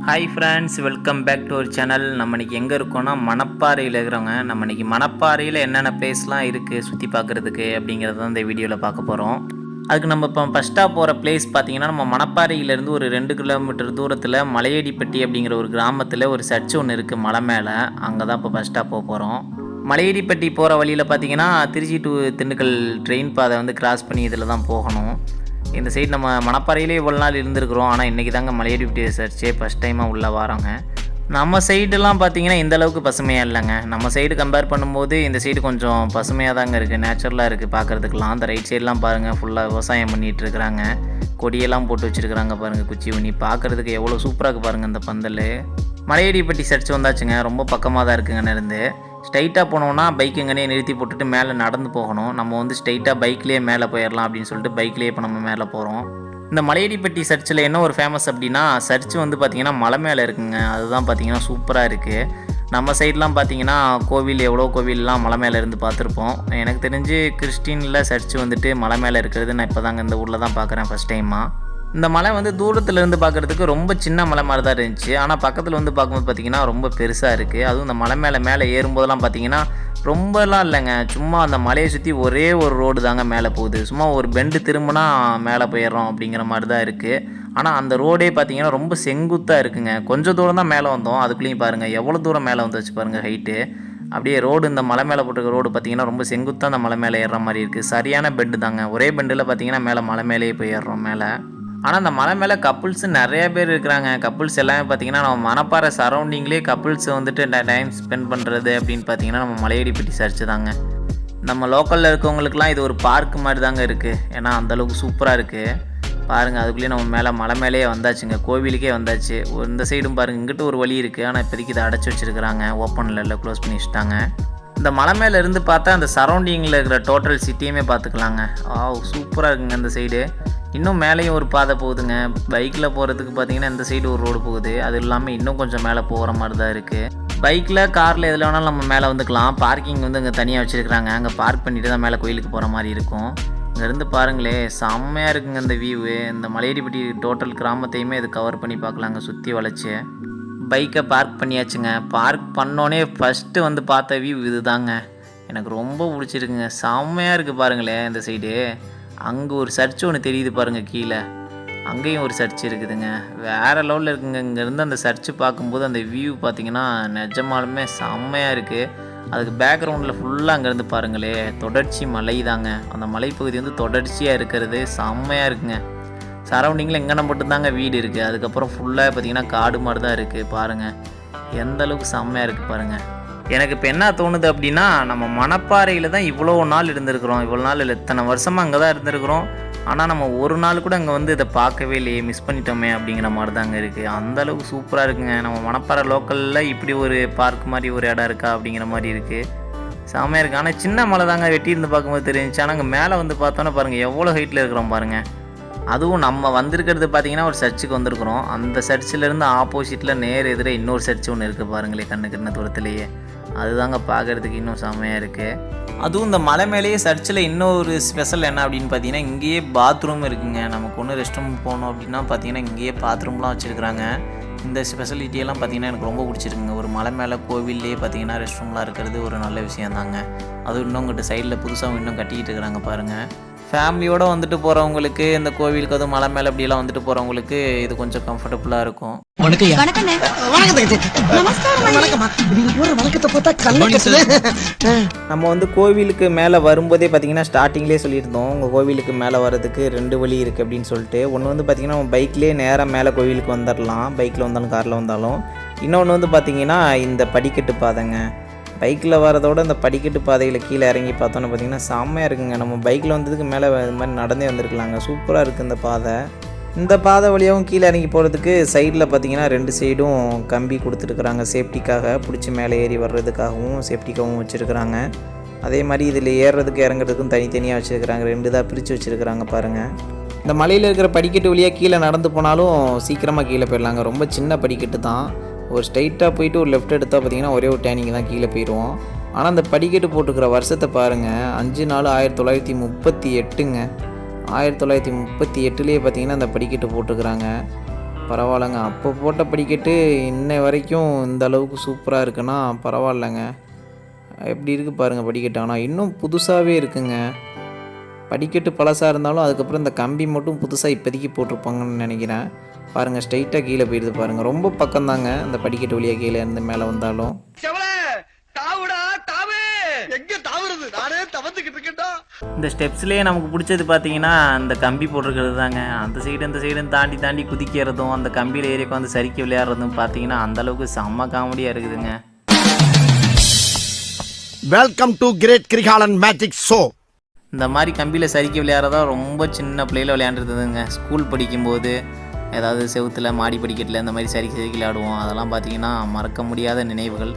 Hi friends, welcome back to our channel. நம்ம இன்றைக்கி எங்கே இருக்கோன்னா மணப்பாறையில் இருக்கிறவங்க. நம்ம இன்றைக்கி மணப்பாறையில் என்னென்ன பிளேஸ்லாம் இருக்குது சுற்றி பார்க்குறதுக்கு அப்படிங்கிறத தான் இந்த வீடியோவில் பார்க்க போகிறோம். அதுக்கு நம்ம இப்போ ஃபஸ்ட்டாக போகிற பிளேஸ் பார்த்திங்கன்னா, நம்ம மணப்பாறையிலேருந்து ஒரு 2 கிலோமீட்டர் தூரத்தில் மலையடிப்பட்டி அப்படிங்கிற ஒரு கிராமத்தில் ஒரு சர்ச் ஒன்று இருக்குது மலை மேலே. அங்கே தான் இப்போ ஃபஸ்ட்டாக போக போகிறோம். மலையடிப்பட்டி போகிற வழியில் பார்த்திங்கன்னா திருச்சி டு திண்டுக்கல் ட்ரெயின் பாதை வந்து கிராஸ் பண்ணி இதில் தான் போகணும். இந்த சைடு நம்ம மணப்பாறையிலே இவ்வளோ நாள் இருந்திருக்கிறோம். ஆனால் இன்றைக்கி தாங்க மலையடிப்பட்டி சர்ச்சே ஃபஸ்ட் டைமாக உள்ளே வரோங்க. நம்ம சைடெலாம் பார்த்திங்கன்னா இந்தளவுக்கு பசுமையாக இல்லைங்க. நம்ம சைடு கம்பேர் பண்ணும்போது இந்த சைடு கொஞ்சம் பசுமையாக தாங்க இருக்குது, நேச்சுரலாக இருக்குது பார்க்குறதுக்கெலாம். அந்த ரைட் சைடெலாம் பாருங்கள், ஃபுல்லாக விவசாயம் பண்ணிகிட்ருக்குறாங்க. கொடியெல்லாம் போட்டு வச்சுருக்குறாங்க பாருங்கள், குச்சி ஊனி. பார்க்குறதுக்கு எவ்வளோ சூப்பராக இருக்குது பாருங்கள் இந்த பந்தல். மலையடிப்பட்டி சர்ச் வந்தாச்சுங்க, ரொம்ப பக்கமாக தான் இருக்குங்கன்னு இருந்து. ஸ்ட்ரைட்டாக போனோன்னா பைக் எங்கேனே நிறுத்தி போட்டுட்டு மேலே நடந்து போகணும். நம்ம வந்து ஸ்ட்ரைட்டாக பைக்லேயே மேலே போயிடலாம் அப்படின்னு சொல்லிட்டு பைக்லேயே இப்போ நம்ம மேலே போகிறோம். இந்த மலையடிப்பட்டி சர்ச்சில் என்ன ஒரு ஃபேமஸ் அப்படின்னா, சர்ச் வந்து பார்த்திங்கன்னா மலை மேலே இருக்குங்க. அதுதான் பார்த்திங்கன்னா சூப்பராக இருக்குது. நம்ம சைட்லாம் பார்த்திங்கன்னா கோவில், எவ்வளோ கோவில்லாம் மலை மேலே இருந்து பார்த்துருப்போம். எனக்கு தெரிஞ்சு கிறிஸ்டினில் சர்ச் வந்துட்டு மலை மேலே இருக்கிறது நான் இப்போ தாங்க இந்த ஊரில் தான் பார்க்குறேன் ஃபஸ்ட் டைமாக. இந்த மலை வந்து தூரத்துலேருந்து பார்க்குறதுக்கு ரொம்ப சின்ன மலை மாதிரி தான் இருந்துச்சு. ஆனால் பக்கத்தில் வந்து பார்க்கும்போது பார்த்திங்கன்னா ரொம்ப பெருசாக இருக்குது. அதுவும் இந்த மலை மேலே ஏறும்போதெல்லாம் பார்த்திங்கன்னா ரொம்பலாம் இல்லைங்க, சும்மா அந்த மலையை சுற்றி ஒரே ஒரு ரோடு தாங்க மேலே போகுது. சும்மா ஒரு பெண்டு திரும்பினா மேலே போயிடுறோம் அப்படிங்கிற மாதிரி தான் இருக்குது. ஆனால் அந்த ரோடே பார்த்திங்கன்னா ரொம்ப செங்குத்தாக இருக்குங்க. கொஞ்சம் தூரம் தான் மேலே வந்தோம், அதுக்குள்ளேயும் பாருங்கள் எவ்வளோ தூரம் மேலே வந்து வச்சு பாருங்கள் ஹைட்டு. அப்படியே ரோடு, இந்த மலை மேலே போட்டிருக்க ரோடு பார்த்திங்கன்னா ரொம்ப செங்குத்தாக அந்த மலை மேலே ஏறுற மாதிரி இருக்குது. சரியான பெண்டு தாங்க. ஒரே பெண்டில் பார்த்திங்கன்னா மேலே மலை மேலேயே போய் ஏறுறோம் மேலே. ஆனால் அந்த மலை மேலே கப்புள்ஸ் நிறைய பேர் இருக்கிறாங்க. கப்புள்ஸ் எல்லாமே பார்த்திங்கன்னா நம்ம மணப்பாறை சரௌண்டிங்லேயே கப்புள்ஸ் வந்துட்டு டைம் ஸ்பெண்ட் பண்ணுறது அப்படின்னு பார்த்திங்கன்னா நம்ம மலையடிப்பட்டி சர்ச் தாங்க. நம்ம லோக்கலில் இருக்கவங்களுக்குலாம் இது ஒரு பார்க் மாதிரி தாங்க இருக்குது. ஏன்னா அந்தளவுக்கு சூப்பராக இருக்குது பாருங்கள். அதுக்குள்ளேயே நம்ம மேலே மலை மேலேயே வந்தாச்சுங்க, கோவிலுக்கே வந்தாச்சு. இந்த சைடும் பாருங்கள், இங்கிட்ட ஒரு வழி இருக்குது. ஆனால் இப்போதைக்கு இதை அடைச்சி வச்சுருக்கிறாங்க, ஓப்பனில் இல்லை, க்ளோஸ் பண்ணி வச்சுட்டாங்க. இந்த மலை மேலே இருந்து பார்த்தா அந்த சரௌண்டிங்கில் இருக்கிற டோட்டல் சிட்டியுமே பார்த்துக்கலாங்க. சூப்பராக இருக்குங்க இந்த சைடு. இன்னும் மேலேயும் ஒரு பாதை போகுதுங்க. பைக்கில் போகிறதுக்கு பார்த்திங்கன்னா இந்த சைடு ஒரு ரோடு போகுது. அது இல்லாமல் இன்னும் கொஞ்சம் மேலே போகிற மாதிரி தான் இருக்குது. பைக்கில், காரில் எதில் வேணாலும் நம்ம மேலே வந்துக்கலாம். பார்க்கிங் வந்து இங்கே தனியாக வச்சுருக்குறாங்க. அங்கே பார்க் பண்ணிவிட்டு தான் மேலே கோயிலுக்கு போகிற மாதிரி இருக்கும். இங்கேருந்து பாருங்களே, செம்மையாக இருக்குங்க இந்த வியூவு. இந்த மலையடிப்பட்டி டோட்டல் கிராமத்தையுமே இது கவர் பண்ணி பார்க்கலாங்க, சுற்றி வளைச்சி. பைக்கை பார்க் பண்ணியாச்சுங்க. பார்க் பண்ணோன்னே ஃபஸ்ட்டு வந்து பார்த்த வியூ இது தாங்க. எனக்கு ரொம்ப பிடிச்சிருக்குங்க, செம்மையாக இருக்குது பாருங்களேன் இந்த சைடு. அங்கே ஒரு சர்ச் ஒன்று தெரியுது பாருங்கள் கீழே, அங்கேயும் ஒரு சர்ச் இருக்குதுங்க. வேறு லெவலில் இருக்குங்க. இங்கேருந்து அந்த சர்ச்சு பார்க்கும்போது அந்த வியூ பார்த்திங்கன்னா நிஜமாலுமே செம்மையாக இருக்குது. அதுக்கு பேக்ரவுண்டில் ஃபுல்லாக அங்கேருந்து பாருங்களே தொடர்ச்சி மலை தாங்க. அந்த மலைப்பகுதி வந்து தொடர்ச்சியாக இருக்கிறது செம்மையாக இருக்குங்க. சரௌண்டிங்கில் எங்கேனா மட்டும்தாங்க வீடு இருக்குது. அதுக்கப்புறம் ஃபுல்லாக பார்த்திங்கன்னா காடு மாதிரி தான் இருக்குது. பாருங்கள் எந்த அளவுக்கு செம்மையாக இருக்குது பாருங்கள். எனக்கு இப்போ என்ன தோணுது அப்படின்னா, நம்ம மணப்பாறையில் தான் இவ்வளோ நாள் இருந்திருக்கிறோம். இவ்வளோ நாள் இல்லை, இத்தனை வருஷமாக அங்கே தான் இருந்திருக்கிறோம். ஆனால் நம்ம ஒரு நாள் கூட அங்கே வந்து இதை பார்க்கவே இல்லையே, மிஸ் பண்ணிட்டோமே அப்படிங்கிற மாதிரி தான் அங்கே இருக்குது. அந்தளவுக்கு சூப்பராக இருக்குங்க. நம்ம மணப்பாறை லோக்கலில் இப்படி ஒரு பார்க் மாதிரி ஒரு இடம் இருக்கா அப்படிங்கிற மாதிரி இருக்குது. செம்மையாக இருக்குது. ஆனால் சின்ன மலை தாங்க, வெட்டியிருந்து பார்க்கும்போது தெரிஞ்சிச்சு. ஆனால் அங்கே மேலே வந்து பார்த்தோன்னா பாருங்கள் எவ்வளோ ஹைட்டில் இருக்கிறோம் பாருங்கள். அதுவும் நம்ம வந்திருக்கிறது பார்த்திங்கன்னா ஒரு சர்ச்சுக்கு வந்திருக்கிறோம். அந்த சர்ச்சிலேருந்து ஆப்போசிட்டில் நேர் எதிரே இன்னொரு சர்ச்சு ஒன்று இருக்குது பாருங்களே, கண்ணுக்கு தூரத்துலேயே. அதுதாங்க பார்க்குறதுக்கு இன்னும் செம்மையாக இருக்குது. அதுவும் இந்த மலை மேலேயே சர்ச்சில் இன்னொரு ஸ்பெஷல் என்ன அப்படின்னு பார்த்தீங்கன்னா, இங்கேயே பாத்ரூம் இருக்குங்க. நமக்கு ஒன்று ரெஸ்ட் ரூம் போகணும் அப்படின்னா பார்த்தீங்கன்னா இங்கேயே பாத்ரூம்லாம் வச்சுருக்குறாங்க. இந்த ஸ்பெஷலிட்டியெல்லாம் பார்த்திங்கன்னா எனக்கு ரொம்ப பிடிச்சிருக்குங்க. ஒரு மலை மேலே கோவில்லையே பார்த்திங்கன்னா ரெஸ்ட் ரூம்லாம் இருக்கிறது ஒரு நல்ல விஷயம் தாங்க. அதுவும் இன்னும் இங்கிட்ட சைடில் புதுசாகவும் இன்னும் கட்டிக்கிட்டு இருக்கிறாங்க பாருங்கள். ஃபேமிலியோடு வந்துட்டு போகிறவங்களுக்கு, இந்த கோவிலுக்கு அதுவும் மலை மேலே அப்படியெல்லாம் வந்துட்டு போகிறவங்களுக்கு இது கொஞ்சம் கம்ஃபர்டபுளாக இருக்கும். நம்ம வந்து கோவிலுக்கு மேலே வரும்போதே பார்த்திங்கன்னா ஸ்டார்டிங்லேயே சொல்லியிருந்தோம், உங்கள் கோவிலுக்கு மேலே வர்றதுக்கு 2 வழி இருக்குது அப்படின்னு சொல்லிட்டு. ஒன்று வந்து பார்த்திங்கன்னா நம்ம பைக்லேயே நேராக மேலே கோவிலுக்கு வந்துடலாம், பைக்கில் வந்தாலும் காரில் வந்தாலும். இன்னொன்று வந்து பார்த்திங்கன்னா இந்த படிக்கட்டு பாதைங்க. பைக்கில் வரதோட இந்த படிக்கட்டு பாதையில் கீழே இறங்கி பார்த்தோன்னு பார்த்திங்கன்னா செம்மையாக இருக்குங்க. நம்ம பைக்கில் வந்ததுக்கு மேலே இது மாதிரி நடந்தே வந்திருக்கலாங்க. சூப்பராக இருக்குது இந்த பாதை. இந்த பாதை வழியாகவும் கீழே இறங்கி போகிறதுக்கு சைடில் பார்த்திங்கன்னா 2 சைடும் கம்பி கொடுத்துருக்குறாங்க, சேஃப்டிக்காக. பிடிச்சி மேலே ஏறி வர்றதுக்காகவும் சேஃப்டிக்காகவும் வச்சுருக்குறாங்க. அதே மாதிரி இதில் ஏறுறதுக்கு இறங்குறதுக்கும் தனித்தனியாக வச்சுருக்குறாங்க. 2 தான் பிரித்து வச்சுருக்குறாங்க பாருங்கள். இந்த மலையில் இருக்கிற படிக்கட்டு வழியாக கீழே நடந்து போனாலும் சீக்கிரமாக கீழே போயிடலாங்க. ரொம்ப சின்ன படிக்கட்டு தான். ஒரு ஸ்ட்ரைட்டாக போயிட்டு ஒரு லெஃப்ட் எடுத்தால் பார்த்திங்கன்னா ஒரே ஒரு டேனிங் தான், கீழே போயிடுவோம். ஆனால் அந்த படிக்கட்டு போட்டுக்கிற வருஷத்தை பாருங்கள், 5/4/1938ங்க. 1938லேயே பார்த்திங்கன்னா அந்த படிக்கட்டு போட்டுக்கிறாங்க. பரவாயில்லைங்க. அப்போ போட்ட படிக்கட்டு இன்னை வரைக்கும் இந்த அளவுக்கு சூப்பராக இருக்குன்னா பரவாயில்லைங்க. எப்படி இருக்குது பாருங்கள் படிக்கட்டு. ஆனால் இன்னும் புதுசாகவே இருக்குங்க. படிக்கட்டு பழசாக இருந்தாலும் அதுக்கப்புறம் இந்த கம்பி மட்டும் புதுசாக இப்போதைக்கு போட்டிருப்பாங்கன்னு நினைக்கிறேன். பாருங்கள் ஸ்ட்ரைட்டாக கீழே போயிடுது பாருங்கள். ரொம்ப பக்கம்தாங்க அந்த படிக்கட்டு வழியாக கீழே இருந்து மேலே வந்தாலும். இந்த ஸ்டெப்ஸ்லேயே நமக்கு பிடிச்சது பார்த்தீங்கன்னா இந்த கம்பி போட்டிருக்கிறது தாங்க. அந்த சைடும் தாண்டி தாண்டி குதிக்கிறதும் அந்த கம்பியில் ஏறி உட்காந்து சரிக்க விளையாடுறதும் பார்த்தீங்கன்னா அந்தளவுக்கு செம்ம காமெடியாக இருக்குதுங்க. Welcome to great Kirikalan magic show. இந்த மாதிரி கம்பியில் சரிக்க விளையாடுறதா ரொம்ப சின்ன பிள்ளையில் விளையாண்டுருந்ததுங்க. ஸ்கூல் படிக்கும்போது ஏதாவது செவுத்தில் மாடி படிக்கட்டில் இந்த மாதிரி சரிக்க விளையாடுவோம். அதெல்லாம் பார்த்திங்கன்னா மறக்க முடியாத நினைவுகள்.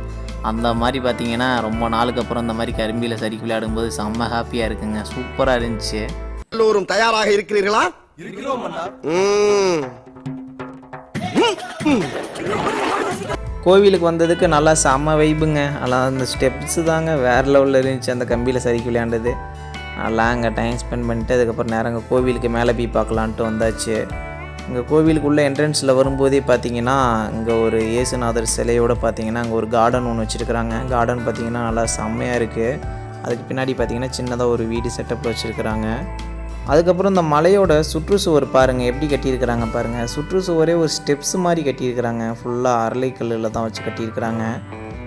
அந்த மாதிரி பார்த்திங்கன்னா ரொம்ப நாளுக்கு அப்புறம் இந்த மாதிரி கரும்பியில் சரிக்க விளையாடும்போது செம்ம ஹாப்பியாக இருக்குங்க. சூப்பராக இருந்துச்சு. எல்லோரும் தயாராக இருக்கிறீர்களா? கோவிலுக்கு வந்ததுக்கு நல்லா செம்ம வைப்புங்க. அதெல்லாம் அந்த ஸ்டெப்ஸு தாங்க வேறு லெவலில் இருந்துச்சு. அந்த கம்பியில் சரிக்க விளையாண்டது நல்லா அங்கே டைம் ஸ்பெண்ட் பண்ணிட்டு அதுக்கப்புறம் நேரம் அங்கே கோவிலுக்கு மேலே போய் பார்க்கலான்ட்டு வந்தாச்சு. இங்கே கோவிலுக்குள்ளே என்ட்ரன்ஸில் வரும்போதே பார்த்தீங்கன்னா இங்கே ஒரு இயேசுநாதர் சிலையோடு பார்த்தீங்கன்னா அங்கே ஒரு கார்டன் ஒன்று வச்சுருக்குறாங்க. கார்டன் பார்த்திங்கன்னா நல்லா செம்மையாக இருக்குது. அதுக்கு பின்னாடி பார்த்திங்கன்னா சின்னதாக ஒரு வீடு செட்டப்பில் வச்சுருக்குறாங்க. அதுக்கப்புறம் இந்த மலையோட சுற்றுச்சுவர் பாருங்கள் எப்படி கட்டியிருக்கிறாங்க பாருங்கள். சுற்றுச்சுவரே ஒரு ஸ்டெப்ஸ் மாதிரி கட்டியிருக்கிறாங்க. ஃபுல்லாக அரளைக்கல்லில் தான் வச்சு கட்டியிருக்கிறாங்க.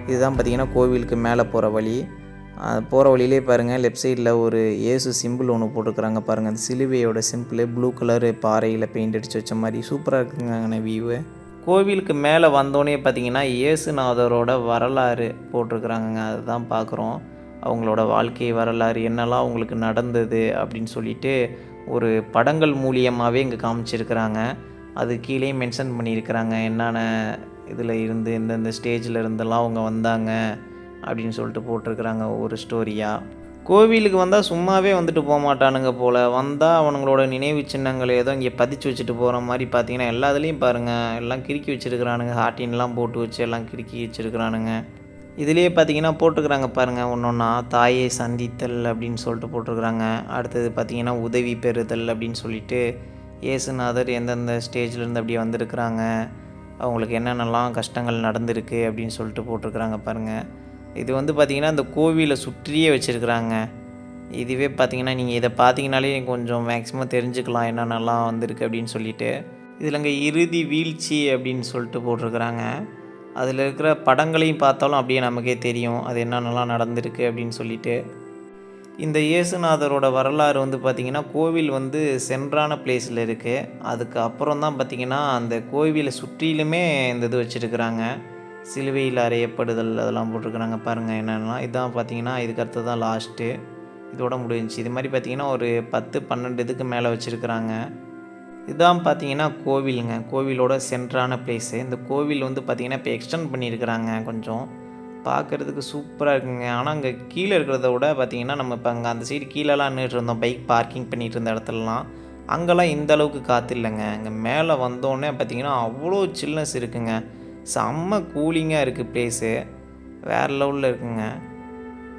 இதுதான் பார்த்திங்கன்னா கோவிலுக்கு மேலே போகிற வழி. போகிற வழியிலே பாருங்கள் லெஃப்ட் சைடில் ஒரு இயேசு சிம்பிள் ஒன்று போட்டிருக்கிறாங்க பாருங்கள். அந்த சிலுவையோட சிம்பிள் ப்ளூ கலரு பாறையில் பெயிண்ட் அடித்து வச்ச மாதிரி சூப்பராக இருக்குங்க வியூவு. கோவிலுக்கு மேலே வந்தோடனே பார்த்திங்கன்னா இயேசுநாதரோட வரலாறு போட்டிருக்கிறாங்கங்க. அதுதான் பார்க்குறோம். அவங்களோட வாழ்க்கை வரலாறு என்னெல்லாம் அவங்களுக்கு நடந்தது அப்படின்னு சொல்லிட்டு ஒரு படங்கள் மூலியமாகவே இங்கே காமிச்சிருக்கிறாங்க. அது கீழே மென்ஷன் பண்ணியிருக்கிறாங்க என்னென்ன இதில் இருந்து இந்தந்த ஸ்டேஜில் இருந்தெல்லாம் அவங்க வந்தாங்க அப்படின்னு சொல்லிட்டு போட்டிருக்கிறாங்க ஒரு ஸ்டோரியாக. கோவிலுக்கு வந்தால் சும்மாவே வந்துட்டு போக மாட்டானுங்க போல். வந்தால் அவனுங்களோட நினைவு சின்னங்களை ஏதோ இங்கே பதிச்சு வச்சுட்டு போகிற மாதிரி பார்த்தீங்கன்னா எல்லா இதுலேயும் பாருங்கள் எல்லாம் கிறுக்கி வச்சுருக்கிறானுங்க. ஹார்டின்லாம் போட்டு வச்சு எல்லாம் கிறுக்கி வச்சுருக்கிறானுங்க. இதுலேயே பார்த்தீங்கன்னா போட்டுக்கிறாங்க பாருங்கள் ஒன்றா தாயை சந்தித்தல் அப்படின்னு சொல்லிட்டு போட்டிருக்கிறாங்க. அடுத்தது பார்த்திங்கன்னா உதவி பெறுதல் அப்படின்னு சொல்லிட்டு இயேசுநாதர் எந்தெந்த ஸ்டேஜ்லேருந்து அப்படியே வந்திருக்கிறாங்க, அவங்களுக்கு என்னென்னலாம் கஷ்டங்கள் நடந்திருக்கு அப்படின்னு சொல்லிட்டு போட்டிருக்கிறாங்க பாருங்கள். இது வந்து பார்த்திங்கன்னா இந்த கோவிலை சுற்றியே வச்சுருக்குறாங்க. இதுவே பார்த்திங்கன்னா நீங்கள் இதை பார்த்தீங்கனாலே கொஞ்சம் மேக்ஸிமம் தெரிஞ்சுக்கலாம் என்னென்னலாம் வந்திருக்கு அப்படின்னு சொல்லிட்டு. இதில் இங்கே இறுதி வீழ்ச்சி அப்படின்னு சொல்லிட்டு போட்டிருக்கிறாங்க. அதில் இருக்கிற படங்களையும் பார்த்தாலும் அப்படியே நமக்கே தெரியும் அது என்னென்னலாம் நடந்திருக்கு அப்படின்னு சொல்லிட்டு. இந்த இயேசுநாதரோட வரலாறு வந்து பார்த்திங்கன்னா கோவில் வந்து சென்ட்ரான பிளேஸில் இருக்குது. அதுக்கு அப்புறம் தான் பார்த்திங்கன்னா அந்த கோவிலை சுற்றிலுமே இந்த இது வச்சுருக்குறாங்க. சிலுவையில் அறையப்படுதல் அதெல்லாம் போட்டிருக்கிறாங்க பாருங்கள் என்னென்னா. இதுதான் பார்த்திங்கன்னா இதுக்கு அடுத்து தான் லாஸ்ட்டு, இதோட முடிஞ்சிச்சு. இது மாதிரி பார்த்திங்கன்னா ஒரு 10-12 இதுக்கு மேலே வச்சுருக்குறாங்க. இதுதான் பார்த்திங்கன்னா கோவிலுங்க. கோவிலோட சென்ட்ரான பிளேஸு. இந்த கோவில் வந்து பார்த்திங்கன்னா இப்போ எக்ஸ்டெண்ட் பண்ணியிருக்கிறாங்க. கொஞ்சம் பார்க்குறதுக்கு சூப்பராக இருக்குங்க. ஆனால் அங்கே கீழே இருக்கிறத விட பார்த்திங்கன்னா நம்ம இப்போ அங்கே அந்த சைடு கீழெல்லாம் நின்றுட்டு இருந்தோம் பைக் பார்க்கிங் பண்ணிகிட்டு இருந்த இடத்துலலாம், அங்கெல்லாம் இந்த அளவுக்கு காற்று இல்லைங்க. அங்கே மேலே வந்தோடனே பார்த்திங்கன்னா அவ்வளோ சில்னஸ் இருக்குங்க. செம்ம கூலிங்காக இருக்குது ப்ளேஸு, வேறு லெவலில் இருக்குங்க.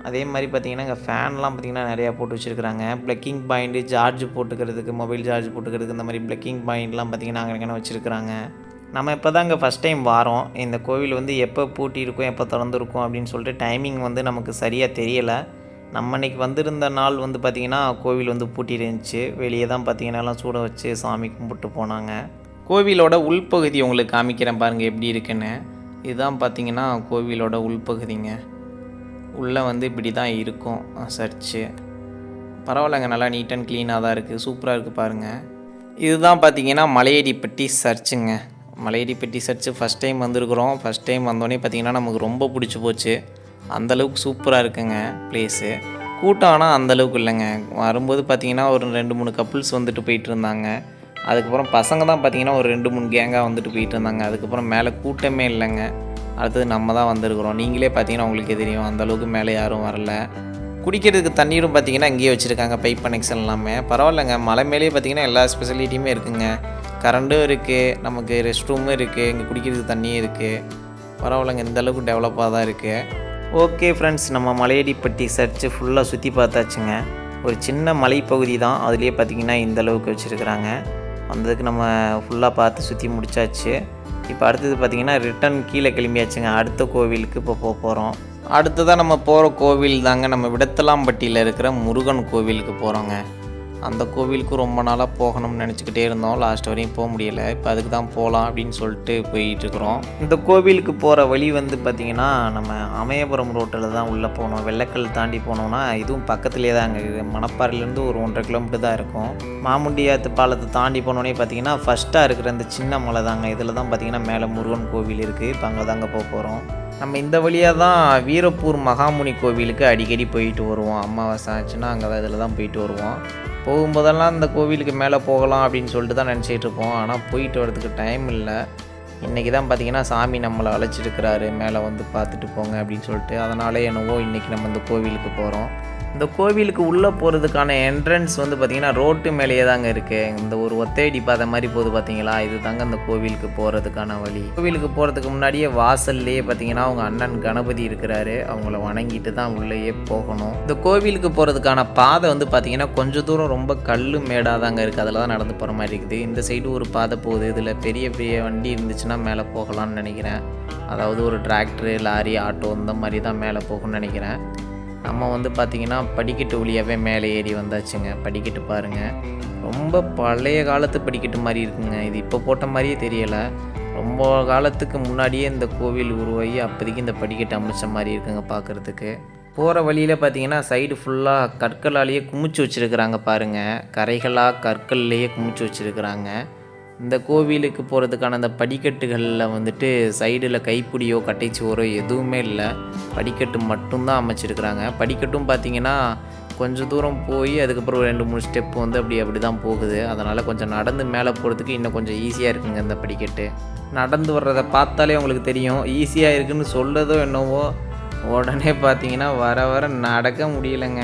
அதே மாதிரி பார்த்திங்கன்னா இங்கே ஃபேன்லாம் பார்த்திங்கன்னா நிறையா போட்டு வச்சுருக்குறாங்க. ப்ளக்கிங் பாயிண்ட்டு சார்ஜ் போட்டுக்கிறதுக்கு, மொபைல் சார்ஜ் போட்டுக்கிறதுக்கு இந்த மாதிரி ப்ளக்கிங் பாயிண்ட்லாம் பார்த்திங்கன்னா அங்கே வச்சுருக்குறாங்க. நம்ம இப்போ தான் இங்கே ஃபஸ்ட் டைம் வாரோம். இந்த கோவில் வந்து எப்போ பூட்டி இருக்கும் எப்போ திறந்துருக்கும் அப்படின்னு சொல்லிட்டு டைமிங் வந்து நமக்கு சரியாக தெரியலை. நம்ம அன்றைக்கி வந்திருந்த நாள் வந்து பார்த்திங்கன்னா கோவில் வந்து பூட்டி இருந்துச்சு. வெளியே தான் பார்த்திங்கன்னா எல்லாம் சூட வச்சு சாமி கும்பிட்டு போனாங்க. கோவிலோட உள்பகுதி உங்களுக்கு காமிக்கிறேன் பாருங்கள் எப்படி இருக்குன்னு. இதுதான் பார்த்திங்கன்னா கோவிலோட உள்பகுதிங்க. உள்ளே வந்து இப்படி தான் இருக்கும் சர்ச்சு. பரவாயில்லைங்க, நல்லா நீட் அண்ட் க்ளீனாக தான் இருக்குது, சூப்பராக இருக்குது பாருங்கள். இதுதான் பார்த்திங்கன்னா மலையடிப்பட்டி சர்ச்சுங்க. மலையடிப்பட்டி சர்ச்சு ஃபஸ்ட் டைம் வந்திருக்கிறோம். ஃபஸ்ட் டைம் வந்தோடனே பார்த்திங்கன்னா நமக்கு ரொம்ப பிடிச்சி போச்சு. அந்தளவுக்கு சூப்பராக இருக்குங்க ப்ளேஸு. கூட்டம் ஆனால் அந்தளவுக்கு இல்லைங்க. வரும்போது பார்த்திங்கன்னா ஒரு 2-3 கப்புள்ஸ் வந்துட்டு போயிட்டு இருந்தாங்க. அதுக்கப்புறம் பசங்க தான் பார்த்திங்கன்னா ஒரு 2-3 கேங்காக வந்துட்டு போயிட்டு இருந்தாங்க. அதுக்கப்புறம் மேலே கூட்டமே இல்லைங்க. அடுத்தது நம்ம தான் வந்திருக்கிறோம். நீங்களே பார்த்தீங்கன்னா உங்களுக்கே தெரியும் அந்தளவுக்கு மேலே யாரும் வரல. குடிக்கிறதுக்கு தண்ணீரும் பார்த்திங்கன்னா இங்கேயே வச்சுருக்காங்க, பைப் கனெக்ஷன் எல்லாமே. பரவாயில்லைங்க, மலை மேலேயே பார்த்திங்கன்னா எல்லா ஸ்பெசிலிட்டியுமே இருக்குங்க. கரண்ட்டும் இருக்குது, நமக்கு ரெஸ்ட் ரூமும் இருக்குது, இங்கே குடிக்கிறதுக்கு தண்ணியும் இருக்குது. பரவாயில்லைங்க, இந்தளவுக்கு டெவலப்பாக தான் இருக்குது. ஓகே ஃப்ரெண்ட்ஸ், நம்ம மலையடிப்பட்டி சர்ச்சு ஃபுல்லாக சுற்றி பார்த்தாச்சுங்க. ஒரு சின்ன மலைப்பகுதி தான், அதுலேயே பார்த்திங்கன்னா இந்தளவுக்கு வச்சுருக்குறாங்க. வந்ததுக்கு நம்ம ஃபுல்லாக பார்த்து சுற்றி முடிச்சாச்சு. இப்போ அடுத்தது பார்த்திங்கன்னா ரிட்டன் கீழே கிளம்பியாச்சுங்க. அடுத்த கோவிலுக்கு இப்போ போக போகிறோம். அடுத்ததாக நம்ம போகிற கோவில் தாங்க நம்ம விடத்தலாம்பட்டியில் இருக்கிற முருகன் கோவிலுக்கு போகிறோங்க. அந்த கோவிலுக்கு ரொம்ப நாளாக போகணும்னு நினச்சிக்கிட்டே இருந்தோம். லாஸ்ட் வரையும் போக முடியலை. இப்போ அதுக்கு தான் போகலாம் அப்படின்னு சொல்லிட்டு போயிட்டுருக்குறோம். இந்த கோவிலுக்கு போகிற வழி வந்து பார்த்திங்கன்னா நம்ம அமயபுரம் ரோட்டில் தான் உள்ளே போகணும். வெள்ளைக்கல் தாண்டி போனோம்னா இதுவும் பக்கத்துலேயே தாங்க இருக்குது. மணப்பாறையிலேருந்து ஒரு 1.5 கிலோமீட்டர் தான் இருக்கும். மாமுண்டியாத்து பாலத்தை தாண்டி போனோடனே பார்த்திங்கன்னா ஃபஸ்ட்டாக இருக்கிற அந்த சின்ன மலை தாங்க. இதில் தான் பார்த்திங்கன்னா மேலே முருகன் கோவில் இருக்குது. இப்போ அங்கே தாங்க போக போகிறோம். நம்ம இந்த வழியாக தான் வீரப்பூர் மகாமுனி கோவிலுக்கு அடிக்கடி போயிட்டு வருவோம். அமாவாசை ஆச்சுன்னா அங்கே தான் இதில் தான் போயிட்டு வருவோம். போகும்போதெல்லாம் இந்த கோவிலுக்கு மேலே போகலாம் அப்படின்னு சொல்லிட்டு தான் நினச்சிட்டு இருப்போம். ஆனால் போயிட்டு வரதுக்கு டைம் இல்லை. இன்றைக்கி தான் பார்த்திங்கன்னா சாமி நம்மளை அழைச்சிருக்கிறாரு, மேலே வந்து பார்த்துட்டு போங்க அப்படின்னு சொல்லிட்டு. அதனாலே என்னவோ இன்றைக்கி நம்ம இந்த கோவிலுக்கு போகிறோம். இந்த கோவிலுக்கு உள்ளே போகிறதுக்கான என்ட்ரன்ஸ் வந்து பார்த்திங்கன்னா ரோட்டு மேலேயே தாங்க இருக்குது. இந்த ஒரு ஒத்தையடி பாதை மாதிரி போகுது பார்த்தீங்களா, இது தாங்க இந்த கோவிலுக்கு போகிறதுக்கான வழி. கோவிலுக்கு போகிறதுக்கு முன்னாடியே வாசல்லையே பார்த்திங்கன்னா அவங்க அண்ணன் கணபதி இருக்கிறாரு. அவங்கள வணங்கிட்டு தான் உள்ளேயே போகணும். இந்த கோவிலுக்கு போகிறதுக்கான பாதை வந்து பார்த்திங்கன்னா கொஞ்சம் தூரம் ரொம்ப கல் மேடாக தாங்க இருக்குது. அதில் தான் நடந்து போகிற மாதிரி இருக்குது. இந்த சைடு ஒரு பாதை போகுது. இதில் பெரிய பெரிய வண்டி இருந்துச்சுன்னா மேலே போகலான்னு நினைக்கிறேன். அதாவது ஒரு டிராக்டரு, லாரி, ஆட்டோ இந்த மாதிரி தான் மேலே போகணும்னு நினைக்கிறேன். நம்ம வந்து பார்த்திங்கன்னா படிக்கட்டு வழியாகவே மேலே ஏறி வந்தாச்சுங்க. படிக்கட்டு பாருங்கள், ரொம்ப பழைய காலத்து படிக்கட்டு மாதிரி இருக்குங்க. இது இப்போ போட்ட மாதிரியே தெரியலை. ரொம்ப காலத்துக்கு முன்னாடியே இந்த கோவில் உருவாகி அப்போதைக்கு இந்த படிக்கட்டு அமைச்ச மாதிரி இருக்குங்க பார்க்குறதுக்கு. போகிற வழியில் பார்த்திங்கன்னா சைடு ஃபுல்லாக கற்களாலேயே குமிச்சு வச்சுருக்குறாங்க பாருங்கள். கரைகளாக கற்கள்லேயே குமிச்சு வச்சுருக்குறாங்க. இந்த கோவிலுக்கு போகிறதுக்கான அந்த படிக்கட்டுகளில் வந்துட்டு சைடில் கைப்பிடியோ கட்டைச்சுவரோ எதுவுமே இல்லை. படிக்கட்டு மட்டும்தான் அமைச்சிருக்கிறாங்க. படிக்கட்டும் பார்த்திங்கன்னா கொஞ்சம் தூரம் போய் அதுக்கப்புறம் 2-3 ஸ்டெப்பு வந்து அப்படி தான் போகுது. அதனால் கொஞ்சம் நடந்து மேலே போகிறதுக்கு இன்னும் கொஞ்சம் ஈஸியாக இருக்குங்க இந்த படிக்கட்டு. நடந்து வர்றதை பார்த்தாலே உங்களுக்கு தெரியும் ஈஸியாக இருக்குதுன்னு சொல்லதோ என்னவோ, உடனே பார்த்திங்கன்னா வர நடக்க முடியலைங்க.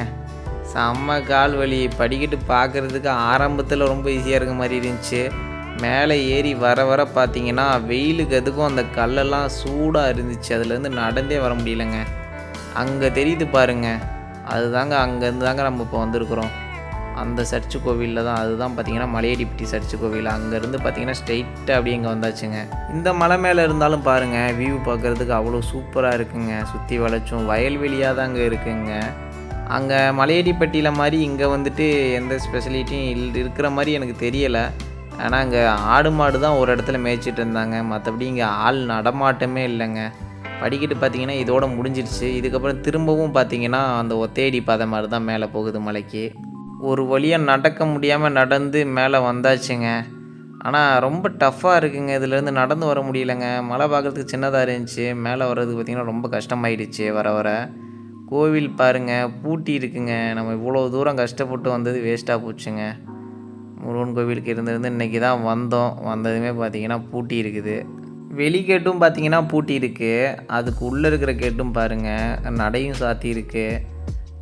செம்ம கால் வலி. படிக்கட்டு பார்க்குறதுக்கு ஆரம்பத்தில் ரொம்ப ஈஸியாக இருக்க மாதிரி இருந்துச்சு. மேலே ஏறி வர பார்த்திங்கன்னா வெயிலுக்கு அதுக்கும் அந்த கல்லெல்லாம் சூடாக இருந்துச்சு. அதுலேருந்து நடந்தே வர முடியலைங்க. அங்கே தெரியுது பாருங்கள், அதுதாங்க அங்கேருந்து தாங்க நம்ம இப்போ வந்திருக்கிறோம். அந்த சர்ச்சு கோவிலில் தான். அதுதான் பார்த்திங்கன்னா மலையடிப்பட்டி சர்ச்சு கோவில். அங்கேருந்து பார்த்திங்கன்னா ஸ்ட்ரெயிட்டாக அப்படியே இங்கே வந்தாச்சுங்க. இந்த மலை மேலே இருந்தாலும் பாருங்கள் வியூ பார்க்குறதுக்கு அவ்வளோ சூப்பராக இருக்குங்க. சுற்றி வளைச்சும் வயல்வெளியாக தாங்க இருக்குங்க. அங்கே மலையடிப்பட்டியில் மாதிரி இங்கே வந்துட்டு எந்த ஸ்பெஷலிட்டியும் இருக்கிற மாதிரி எனக்கு தெரியலை. ஆனால் அங்கே ஆடு மாடு தான் ஒரு இடத்துல மேய்ச்சிட்டு இருந்தாங்க. மற்றபடி இங்கே ஆள் நடமாட்டமே இல்லைங்க. படிக்கட்டு பார்த்திங்கன்னா இதோட முடிஞ்சிருச்சு. இதுக்கப்புறம் திரும்பவும் பார்த்திங்கன்னா அந்த ஒத்தையடி பாதை மாதிரி தான் மேலே போகுது மலைக்கு. ஒரு வழியாக நடக்க முடியாமல் நடந்து மேலே வந்தாச்சுங்க. ஆனால் ரொம்ப டஃப்பாக இருக்குங்க. இதுலேருந்து நடந்து வர முடியலைங்க. மலை பார்க்குறதுக்கு சின்னதாக இருந்துச்சு. மேலே வர்றதுக்கு பார்த்திங்கன்னா ரொம்ப கஷ்டமாயிடுச்சு. வர கோவில் பாருங்கள் பூட்டி இருக்குங்க. நம்ம இவ்வளோ தூரம் கஷ்டப்பட்டு வந்தது வேஸ்ட்டாக போச்சுங்க. முருகன் கோவிலுக்கு இருந்து இன்றைக்கி தான் வந்ததுமே பார்த்திங்கன்னா பூட்டி இருக்குது. வெளி கேட்டும் பார்த்திங்கன்னா பூட்டி இருக்குது. அதுக்கு உள்ளே இருக்கிற கேட்டும் பாருங்கள் நடையும் சாத்தி இருக்குது.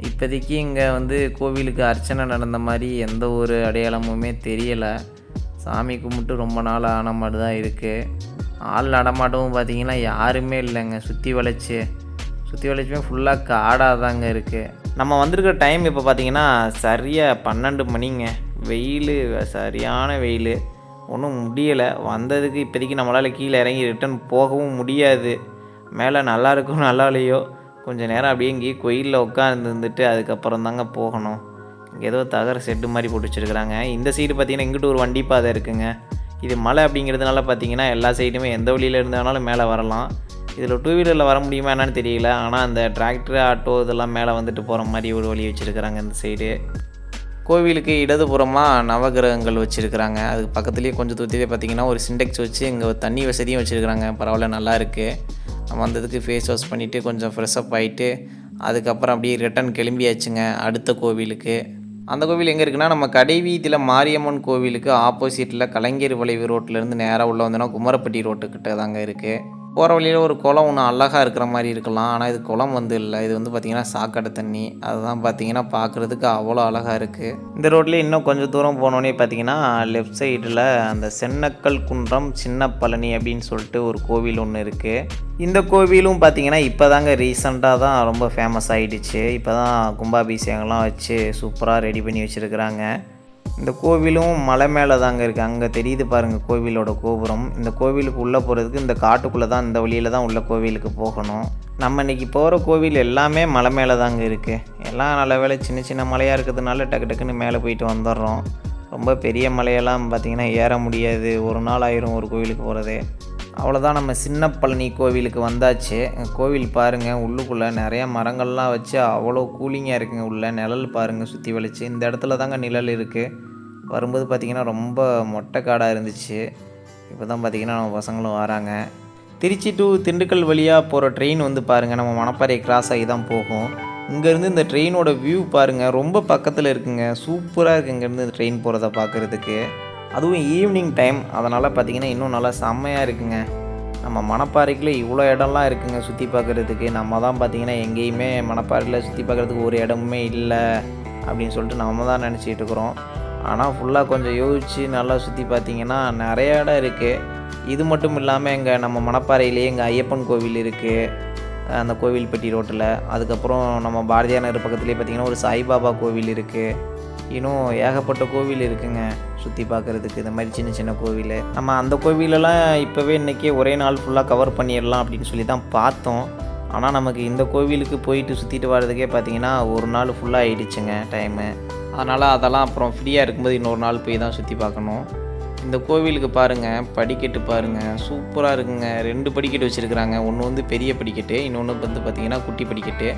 இப்போதைக்கு இங்கே வந்து கோவிலுக்கு அர்ச்சனை நடந்த மாதிரி எந்த ஒரு அடையாளமுமே தெரியலை. சாமி கும்பிட்டு ரொம்ப நாள் ஆன மாதிரி தான் இருக்குது. ஆள் நடமாட்டமும் பார்த்திங்கன்னா யாருமே இல்லைங்க. சுற்றி வளைச்சுமே ஃபுல்லாக காடாக தாங்க இருக்குது. நம்ம வந்திருக்கிற டைம் இப்போ பார்த்திங்கன்னா சரியாக 12 மணிங்க. வெயில் சரியான வெயில். ஒன்றும் முடியலை. வந்ததுக்கு இப்போதைக்கு நம்மளால் கீழே இறங்கி ரிட்டன் போகவும் முடியாது. மேலே நல்லா இருக்கும் நல்லா இல்லையோ கொஞ்சம் நேரம் அப்படியே இங்கேயே கோயிலில் உட்காந்துருந்துட்டு அதுக்கப்புறம் தாங்க போகணும். இங்கே ஏதோ தகர செட்டு மாதிரி போட்டு வச்சுருக்குறாங்க. இந்த சைடு பார்த்திங்கன்னா இங்கிட்டு ஒரு வண்டி பாதை இருக்குங்க. இது மலை அப்படிங்கிறதுனால பார்த்திங்கன்னா எல்லா சைடுமே எந்த வழியில் இருந்தாலும் மேலே வரலாம். இதில் 2 வீலரில் வர முடியுமா என்னன்னு தெரியல. ஆனால் அந்த டிராக்டர், ஆட்டோ இதெல்லாம் மேலே வந்துட்டு போகிற மாதிரி ஒரு வழி வச்சுருக்குறாங்க இந்த சைடு. கோவிலுக்கு இடதுபுறமாக நவகிரகங்கள் வச்சுருக்குறாங்க. அதுக்கு பக்கத்துலேயே கொஞ்சம் தூரத்திலே பார்த்திங்கன்னா ஒரு சிண்டெக்ஸ் வச்சு இங்கே தண்ணி வசதியும் வச்சுருக்குறாங்க. பரவாயில்ல, நல்லா இருக்குது. நம்ம வந்ததுக்கு ஃபேஸ் வாஷ் பண்ணிவிட்டு கொஞ்சம் ஃப்ரெஷ்அப் ஆகிட்டு அதுக்கப்புறம் அப்படியே ரிட்டன் கிளம்பியாச்சுங்க அடுத்த கோவிலுக்கு. அந்த கோவில் எங்கே இருக்குன்னா நம்ம கடைவீதியில் மாரியம்மன் கோவிலுக்கு ஆப்போசிட்டில் கலைஞர் வளைவு ரோட்டிலேருந்து நேராக உள்ள வந்தோன்னா குமரப்பட்டி ரோட்டுக்கிட்ட தாங்க இருக்குது. போகிற வழியில் ஒரு குளம் ஒன்று அழகாக இருக்கிற மாதிரி இருக்கலாம். ஆனால் இது குளம் வந்து இல்லை. இது வந்து பார்த்திங்கன்னா சாக்கடை தண்ணி. அதுதான் பார்த்திங்கன்னா பார்க்குறதுக்கு அவ்வளோ அழகாக இருக்குது. இந்த ரோட்லேயே இன்னும் கொஞ்சம் தூரம் போனோடனே பார்த்திங்கன்னா லெஃப்ட் சைடில் அந்த சென்னக்கல் குன்றம் சின்ன பழனி அப்படின்னு சொல்லிட்டு ஒரு கோவில் ஒன்று இருக்குது. இந்த கோவிலும் பார்த்திங்கன்னா இப்போ தாங்க ரீசெண்டாக தான் ரொம்ப ஃபேமஸ் ஆகிடுச்சு. இப்போ தான் கும்பாபிஷேகம்லாம் வச்சு சூப்பராக ரெடி பண்ணி வச்சுருக்குறாங்க. இந்த கோவிலும் மலை மேலே தாங்க இருக்குது. அங்கே தெரியுது பாருங்கள் கோவிலோட கோபுரம். இந்த கோவிலுக்கு உள்ளே போகிறதுக்கு இந்த காட்டுக்குள்ளே தான், இந்த வழியில் தான் உள்ள கோவிலுக்கு போகணும். நம்ம இன்றைக்கி போகிற கோவில் எல்லாமே மலை மேலே தாங்க இருக்குது. எல்லாம் நல்ல வேலை சின்ன சின்ன மலையாக இருக்கிறதுனால டக்கு டக்குன்னு மேலே போயிட்டு வந்துடுறோம். ரொம்ப பெரிய மலையெல்லாம் பார்த்திங்கன்னா ஏற முடியாது, ஒரு நாள் ஆயிரும் ஒரு கோவிலுக்கு போகிறதே. அவ்வளோதான், நம்ம சின்ன பழனி கோவிலுக்கு வந்தாச்சு. கோவில் பாருங்கள், உள்ளுக்குள்ளே நிறையா மரங்கள்லாம் வச்சு அவ்வளோ கூலிங்காக இருக்குங்க. உள்ள நிழல் பாருங்கள் சுற்றி வலிச்சு. இந்த இடத்துல தாங்க நிழல் இருக்குது. வரும்போது பார்த்திங்கன்னா ரொம்ப மொட்டை காடாக இருந்துச்சு. இப்போ தான் பார்த்திங்கன்னா நம்ம பசங்களும் வராங்க. திருச்சி டு திண்டுக்கல் வழியாக போகிற ட்ரெயின் வந்து பாருங்கள் நம்ம மணப்பாறை கிராஸ் ஆகி தான் போகும். இங்கேருந்து இந்த ட்ரெயினோட வியூ பாருங்கள், ரொம்ப பக்கத்தில் இருக்குங்க. சூப்பராக இருக்குது இங்கேருந்து இந்த ட்ரெயின் போகிறத பார்க்குறதுக்கு. அதுவும் ஈவினிங் டைம், அதனால் பார்த்திங்கன்னா இன்னும் நல்லா செம்மையாக இருக்குங்க. நம்ம மணப்பாறைக்குள்ளே இவ்வளோ இடம்லாம் இருக்குங்க சுற்றி பார்க்குறதுக்கு. நம்ம தான் பார்த்திங்கன்னா எங்கேயுமே மணப்பாறையில் சுற்றி பார்க்குறதுக்கு ஒரு இடமுமே இல்லை அப்படின்னு சொல்லிட்டு நம்ம தான் நினச்சிட்டு இருக்கிறோம். ஆனால் ஃபுல்லாக கொஞ்சம் யோசித்து நல்லா சுற்றி பார்த்திங்கன்னா நிறைய இடம் இருக்குது. இது மட்டும் இல்லாமல் எங்கள் நம்ம மணப்பாறையிலேயே எங்கள் ஐயப்பன் கோவில் இருக்குது, அந்த கோவில்பட்டி ரோட்டில். அதுக்கப்புறம் நம்ம பாரதியார் நகர் பக்கத்துலேயே பார்த்திங்கன்னா ஒரு சாய்பாபா கோவில் இருக்குது. இன்னும் ஏகப்பட்ட கோவில் இருக்குங்க சுற்றி பார்க்குறதுக்கு. இந்த மாதிரி சின்ன சின்ன கோவில். நம்ம அந்த கோவிலெல்லாம் இப்போவே இன்றைக்கே ஒரே நாள் ஃபுல்லாக கவர் பண்ணிடலாம் அப்படின்னு சொல்லி தான் பார்த்தோம். ஆனால் நமக்கு இந்த கோவிலுக்கு போயிட்டு சுற்றிட்டு வர்றதுக்கே பார்த்திங்கன்னா ஒரு நாள் ஃபுல்லாக ஆகிடுச்சுங்க டைமு. அதனால் அதெல்லாம் அப்புறம் ஃப்ரீயாக இருக்கும்போது இன்னொரு நாள் போய் தான் சுற்றி பார்க்கணும். இந்த கோவிலுக்கு பாருங்கள், படிக்கட்டு பாருங்கள், சூப்பராக இருக்குங்க. 2 படிக்கட்டு வச்சுருக்குறாங்க. ஒன்று வந்து பெரிய படிக்கட்டு, இன்னொன்று வந்து பார்த்திங்கன்னா குட்டி படிக்கட்டு.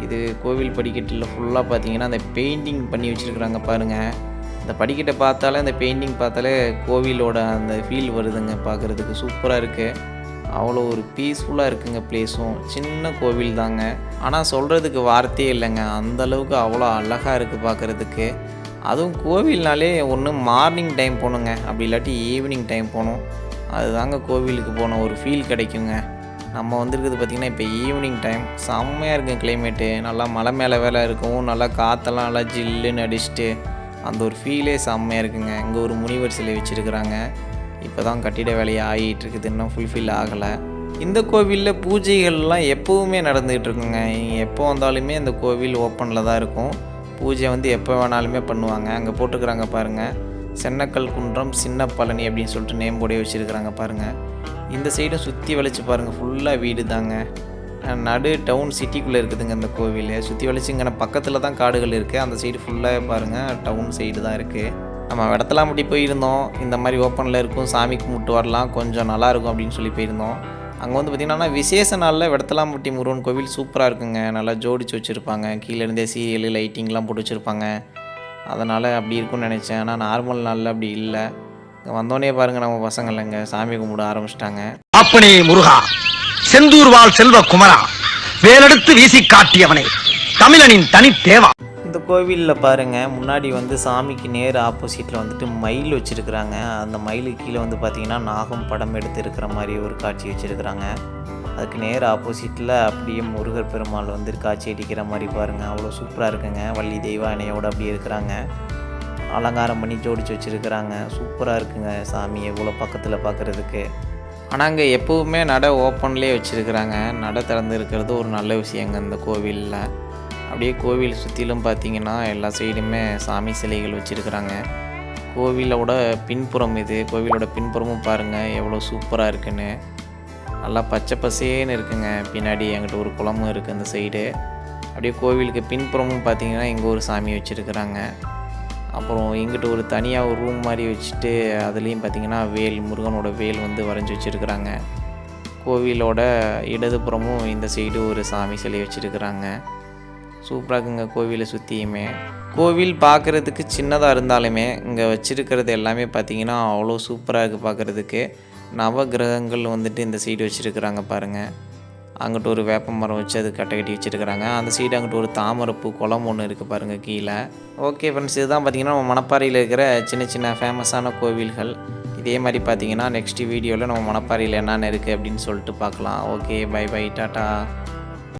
இது கோவில் படிக்கட்டில் ஃபுல்லாக பார்த்திங்கன்னா அந்த பெயிண்டிங் பண்ணி வச்சுருக்குறாங்க பாருங்கள். இந்த படிக்கட்டை பார்த்தாலே, அந்த பெயிண்டிங் பார்த்தாலே கோவிலோட அந்த ஃபீல் வருதுங்க பார்க்குறதுக்கு. சூப்பராக இருக்குது. அவ்வளோ ஒரு பீஸ்ஃபுல்லாக இருக்குங்க ப்ளேஸும். சின்ன கோவில் தாங்க, ஆனால் சொல்கிறதுக்கு வார்த்தையே இல்லைங்க. அந்தளவுக்கு அவ்வளோ அழகாக இருக்குது பார்க்குறதுக்கு. அதுவும் கோவில்னாலே ஒன்று மார்னிங் டைம் போகணுங்க, அப்படி இல்லாட்டி ஈவினிங் டைம் போகணும். அதுதாங்க கோவிலுக்கு போன ஒரு ஃபீல் கிடைக்குங்க. நம்ம வந்திருக்குது பார்த்திங்கன்னா இப்போ ஈவினிங் டைம். செம்மையாக இருக்குது கிளைமேட்டு. நல்லா மலை மேலே வேலை இருக்கவும் நல்லா காற்றெல்லாம் நல்லா ஜில்லுன்னு அடிச்சுட்டு அந்த ஒரு ஃபீலே செம்மையாக இருக்குங்க. இங்கே ஒரு முனிவர் சிலை வச்சுருக்குறாங்க. இப்போ தான் கட்டிட வேலையை ஆகிட்டு இருக்குது, இன்னும் ஃபுல்ஃபில் ஆகலை. இந்த கோவிலில் பூஜைகள்லாம் எப்போவுமே நடந்துகிட்டு இருக்குங்க. எப்போ வந்தாலுமே இந்த கோவில் ஓப்பனில் தான் இருக்கும். பூஜை வந்து எப்போ வேணாலுமே பண்ணுவாங்க. அங்கே போட்டுக்கிறாங்க பாருங்கள், சென்னக்கல் குன்றம் சின்ன பழனி அப்படின்னு சொல்லிட்டு நேம் போர்டே வச்சுருக்குறாங்க பாருங்கள். இந்த சைடும் சுற்றி வளைச்சி பாருங்கள், ஃபுல்லாக வீடு தாங்க. நடு டவுன் சிட்டிக்குள்ளே இருக்குதுங்க இந்த கோவில். சுற்றி வளைச்சிங்கன்னா பக்கத்தில் தான் காடுகள் இருக்குது. அந்த சைடு ஃபுல்லாக பாருங்கள் டவுன் சைடு தான் இருக்குது. நம்ம வெடத்தலாம்பட்டி போயிருந்தோம். இந்த மாதிரி ஓப்பனில் இருக்கும், சாமி கும்பிட்டு வரலாம், கொஞ்சம் நல்லாயிருக்கும் அப்படின்னு சொல்லி போயிருந்தோம். அங்கே வந்து பார்த்திங்கன்னா விசேஷ நாளில் வெடத்தலாம்பட்டி முருகன் கோவில் சூப்பராக இருக்குங்க. நல்லா ஜோடிச்சு வச்சுருப்பாங்க, கீழேருந்தே சீரியல் லைட்டிங்லாம் போட்டு வச்சுருப்பாங்க. அதனால் அப்படி இருக்கும்னு நினச்சேன். ஆனால் நார்மல் நாளில் அப்படி இல்லை. இங்கே வந்தோடனே பாருங்கள் நம்ம பசங்கள்ங்க சாமி கும்பிட ஆரம்பிச்சிட்டாங்க. அப்பனே முருகா, செந்தூர் வாழ் செல்வ குமரா, வேலெடுத்து வீசி காட்டியவனே, தமிழனின் தனி தேவா. இந்த கோவிலில் பாருங்கள், முன்னாடி வந்து சாமிக்கு நேர் ஆப்போசிட்டில் வந்துட்டு மயில் வச்சுருக்குறாங்க. அந்த மயிலுக்கு கீழே வந்து பார்த்திங்கன்னா நாகம் படம் எடுத்து இருக்கிற மாதிரி ஒரு காட்சி வச்சுருக்குறாங்க. அதுக்கு நேர் ஆப்போசிட்டில் அப்படியே முருகர் பெருமாள் வந்து காட்சி அடிக்கிற மாதிரி பாருங்கள். அவ்வளோ சூப்பராக இருக்குங்க. வள்ளி தெய்வானையோடு அப்படி இருக்கிறாங்க, அலங்காரம் பண்ணி ஜோடிச்சு வச்சுருக்குறாங்க. சூப்பராக இருக்குங்க சாமி எவ்வளோ பக்கத்தில் பார்க்குறதுக்கு. ஆனால் அங்கே எப்போவுமே நடை ஓப்பன்லேயே வச்சுருக்குறாங்க. நடை திறந்து இருக்கிறது ஒரு நல்ல விஷயங்க இந்த கோவிலில். அப்படியே கோவில் சுற்றிலும் பார்த்திங்கன்னா எல்லா சைடுமே சாமி சிலைகள் வச்சுருக்குறாங்க. கோவிலோட பின்புறம் இது. கோவிலோட பின்புறமும் பாருங்கள் எவ்வளோ சூப்பராக இருக்குன்னு. நல்லா பச்சை பசேன்னு இருக்குங்க. பின்னாடி எங்கிட்ட ஒரு குளமும் இருக்குது அந்த சைடு. அப்படியே கோவிலுக்கு பின்புறமும் பார்த்திங்கன்னா இங்கே ஒரு சாமி வச்சுருக்குறாங்க. அப்புறம் இங்கிட்ட ஒரு தனியாக ஒரு ரூம் மாதிரி வச்சுட்டு அதுலேயும் பார்த்திங்கன்னா வேல், முருகனோட வேல் வந்து வரைஞ்சி வச்சுருக்குறாங்க. கோவிலோட இடதுபுறமும் இந்த சைடு ஒரு சாமி சிலை வச்சுருக்குறாங்க. சூப்பராக இருக்குங்க கோவிலை சுற்றியுமே. கோவில் பார்க்குறதுக்கு சின்னதாக இருந்தாலுமே இங்கே வச்சுருக்கிறது எல்லாமே பார்த்திங்கன்னா அவ்வளோ சூப்பராக இருக்குது பார்க்குறதுக்கு. நவகிரகங்கள் வந்துட்டு இந்த சைடு வச்சுருக்குறாங்க பாருங்கள். அங்கிட்ட ஒரு வேப்ப மரம் வச்சு அது கட்டை கட்டி வச்சுருக்குறாங்க. அந்த சைடு அங்கிட்ட ஒரு தாமரைப்பூ குளம் ஒன்று இருக்குது பாருங்கள் கீழே. ஓகே ஃப்ரெண்ட்ஸ், இதுதான் பார்த்திங்கன்னா நம்ம மணப்பாறையில் இருக்கிற சின்ன சின்ன ஃபேமஸான கோவில்கள். இதே மாதிரி பார்த்திங்கன்னா நெக்ஸ்ட் வீடியோவில் நம்ம மணப்பாறையில் என்னென்ன இருக்குது அப்படின்னு சொல்லிட்டு பார்க்கலாம். Okay, bye bye, tata.